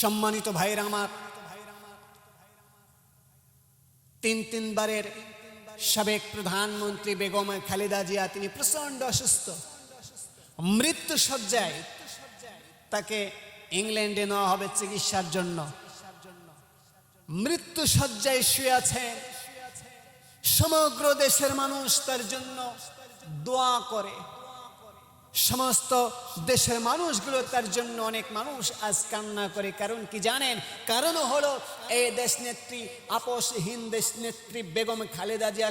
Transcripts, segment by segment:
সম্মানিত ভাইরা আমার, তিনবারের সাবেক প্রধানমন্ত্রী বেগম খালেদা জিয়া তিনি প্রচন্ড অসুস্থ, মৃত্যু শয্যায়। তাকে ইংল্যান্ডে নেওয়া হবে চিকিৎসার জন্য। মৃত্যু শয্যায় শুয়ে আছেন। সমগ্র দেশের মানুষ তার জন্য দোয়া করে। সমস্ত দেশের মানুষগুলো তার জন্য, অনেক মানুষ আজ কান্না করে। কারণ কি জানেন? কারণ হলো এই দেশনেত্রী, আপসহীন দেশনেত্রী বেগম খালেদা জিয়া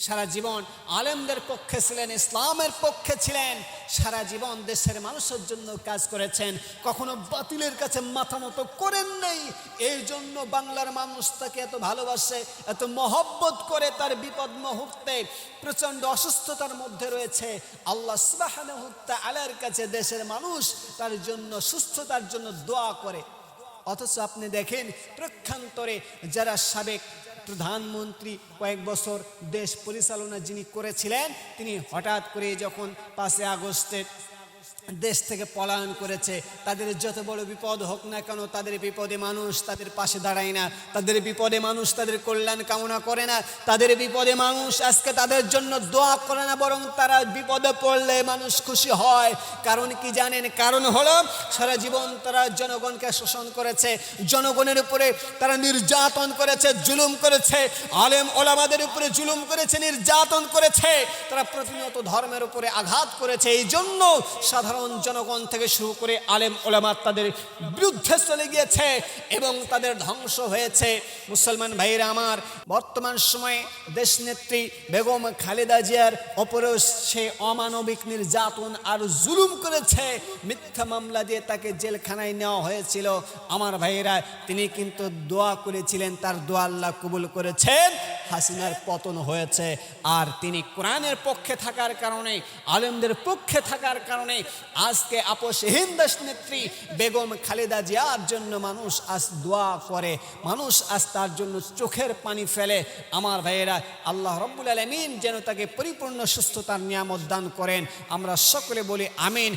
সারা জীবন আলেমদের পক্ষে ছিলেন, ইসলামের পক্ষে ছিলেন। সারা জীবন দেশের মানুষের জন্য কাজ করেছেন, কখনো বাতিলের কাছে মাথা নত করেন নাই। এই জন্য বাংলার মানুষ তাকে এত ভালোবাসে, এত মহব্বত করে। তার বিপদ মুহূর্তে প্রচন্ড অসুস্থতার মধ্যে রয়েছে, আল্লাহ সুবহানাহু ওয়া তাআলার কাছে দেশের মানুষ তার জন্য, সুস্থতার জন্য দোয়া করে। অথচ আপনি দেখেন প্রক্ষান্তরে যারা সাবেক প্রধানমন্ত্রী, কয়েক বছর দেশ পরিচালনা যিনি করেছিলেন, তিনি হঠাৎ করে যখন 5 আগস্টে দেশ থেকে পলায়ন করেছে, তাদের যত বড় বিপদ হোক না কেন, তাদের বিপদে মানুষ তাদের পাশে দাঁড়ায় না, তাদের বিপদে মানুষ তাদের কল্যাণ কামনা করে না, তাদের বিপদে মানুষ আজকে তাদের জন্য দোয়া করে না, বরং তারা বিপদে পড়লে মানুষ খুশি হয়। কারণ কি জানেন? কারণ হলো সারা জীবন তারা জনগণকে শোষণ করেছে, জনগণের উপরে তারা নির্যাতন করেছে, জুলুম করেছে, আলেম ওলামাদের উপরে জুলুম করেছে, নির্যাতন করেছে, তারা প্রতিনিয়ত ধর্মের উপরে আঘাত করেছে। এই জন্য সাধারণ জনগণ থেকে শুরু করে আলেম ওলামা তাদের বিরুদ্ধে চলে গিয়েছে এবং তাদের ধ্বংস হয়েছে। মুসলমান ভাইরা আমার, বর্তমান সময়ে দেশনেত্রী বেগম খালেদা জিয়ার ওপরেও সে অমানবিক নির্যাতন আর জুলুম করেছে। মিথ্যা মামলা দিয়ে তাকে জেলখানায় নেওয়া হয়েছিল। আমার ভাইয়েরা, তিনি কিন্তু দোয়া করেছিলেন, তার দোয়া আল্লাহ কবুল করেছেন, হাসিনার পতন হয়েছে। আর তিনি কোরআনের পক্ষে থাকার কারণে, আলেমদের পক্ষে থাকার কারণে আজকে আপসহীন দেশনেত্রী বেগম খালেদা জিয়ার জন্য মানুষ আজ দোয়া করে, মানুষ আজ তার জন্য চোখের পানি ফেলে। আমার ভাইয়েরা, আল্লাহ রব্বুল আলামিন যেন তাকে পরিপূর্ণ সুস্থতার নিয়ামত দান করেন। আমরা সকলে বলি আমিন।